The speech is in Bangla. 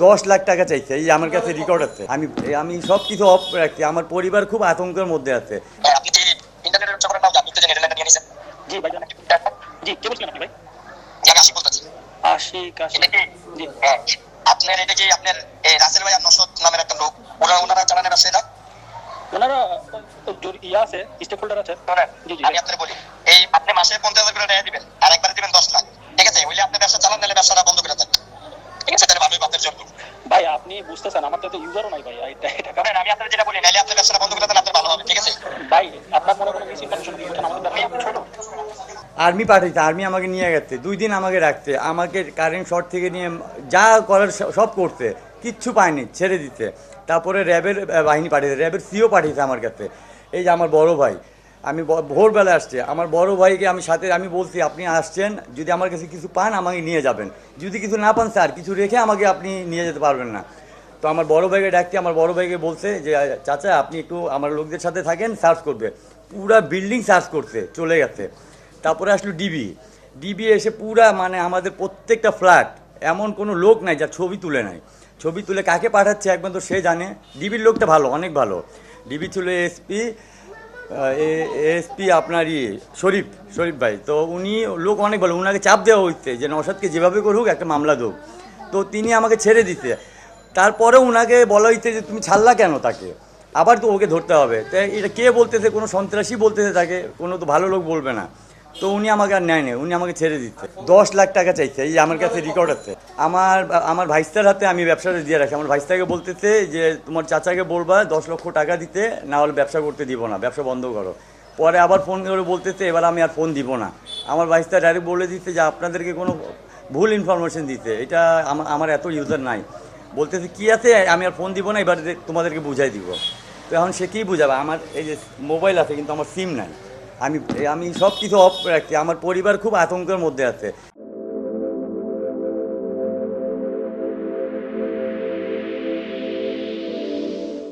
10 লাখ টাকা চাইছে, এই আমার কাছে রেকর্ড আছে। আমি আমি সব কিছু অফ রাখছি, আমার পরিবার খুব আতঙ্কের মধ্যে আছে। আপনি কি ইন্টারনেটের ব্যবসা করেন না? আপনি তো ইন্টারনেট নিয়ে নিছেন। জি ভাই, জি কে বলছিলেন আপনি ভাই? জি আমি আশিক বলতেছি। আশিক এটা কি? জি হ্যাঁ। আপনার এটা কি আপনার এই রাসেল ভাই আর নসদ নামের একটা লোক, ওনারা চালানের আছে না? ওনারা ইয়া আছে, স্টেক হোল্ডার আছে। জি জি আমি আপনাকে বলি, এই আপনি মাসে 50,000 করে টাকা দিবেন আর একবারে দিবেন 10 লাখ, ঠিক আছে? হইলে আপনি ব্যবসা চালান, নাহলে ব্যবসাটা বন্ধ করে দেন, ঠিক আছে? তাহলে ভালোই বাপের জন্য। ভাই আপনি বুঝতেছেন, আমার তো ইউজারও নাই ভাই, এটা কারণ আমি আপনাকে যেটা বলি, নাহলে আপনি ব্যবসাটা বন্ধ করে দেন, আপনার ভালো হবে, ঠিক আছে? ভাই আপনার মনে কোনো মিস ইনফরমেশন দিচ্ছেন আমাদের ব্যাপারে, আপনি ছোট আর্মি পাঠাইছে, আর্মি আমাকে নিয়ে গেছে, 2 দিন আমাকে রাখছে, আমাকে কারেন্ট শর্ট থেকে নিয়ে যা করার সব করতে, কিচ্ছু পায়নি, ছেড়ে দিতে। তারপরে র্যাবের বাহিনী পাঠিয়েছে, র্যাবের সিও পাঠিয়েছে আমার কাছে। এই যে আমার বড় ভাই, আমি ভোরবেলা আসছে, আমার বড় ভাইকে আমি সাথে আমি বলছি আপনি আসছেন, যদি আমার কাছে কিছু পান আমাকে নিয়ে যাবেন, যদি কিছু না পান স্যার কিছু রেখে আমাকে আপনি নিয়ে যেতে পারবেন না। তো আমার বড় ভাইকে ডাকতে, আমার বড় ভাইকে বলছে যে চাচা আপনি একটু আমার লোকদের সাথে থাকেন, সার্চ করবে। পুরা বিল্ডিং সার্চ করছে, চলে গেছে। তারপরে আসলো ডিবি, ডিবি এসে পুরা মানে আমাদের প্রত্যেকটা ফ্ল্যাট, এমন কোনো লোক নাই যার ছবি তুলে নাই। ছবি তুলে কাকে পাঠাচ্ছে একবার তো সে জানে। ডিবির লোকটা ভালো, অনেক ভালো। ডিবি ছিল এসপি, এসপি আপনার শরীফ, শরীফ ভাই। তো উনি লোক অনেক ভালো, উনাকে চাপ দেওয়া হচ্ছে যে নওশাদকে যেভাবে করুক একটা মামলা দেব। তো তিনি আমাকে ছেড়ে দিতে, তারপরেও উনাকে বলা হচ্ছে যে তুমি ছাড়লা কেন তাকে, আবার তো ওকে ধরতে হবে। তাই এটা কে বলতেছে? কোনো সন্ত্রাসী বলতেছে তাকে, কোনো তো ভালো লোক বলবে না। তো উনি আমাকে আর নেয় না, উনি আমাকে ছেড়ে দিচ্ছে। 10 লাখ টাকা চাইছে, এই আমার কাছে রেকর্ড আছে। আমার ভাইস্তার হাতে আমি ব্যবসাটা দিয়ে রাখি। আমার ভাইস্তাকে বলতেছে যে তোমার চাচাকে বলবা 10 লক্ষ টাকা দিতে, না হলে ব্যবসা করতে দিব না, ব্যবসা বন্ধ করো। পরে আবার ফোন করে বলতেছে এবার আমি আর ফোন দিব না। আমার ভাইস্তা ডাইরেক্ট বলে দিচ্ছে যে আপনাদেরকে কোনো ভুল ইনফরমেশন দিতে, এটা আমার এত ইউজার নাই। বলতেছে কী আছে, আমি আর ফোন দিব না, এবার তোমাদেরকে বুঝাই দিব। তো এখন সে কী বুঝাবে? আমার এই যে মোবাইল আছে কিন্তু আমার সিম নাই। আমি আমি সব কিছু অফ রাখছি, আমার পরিবার খুব আতঙ্কের মধ্যে আছে।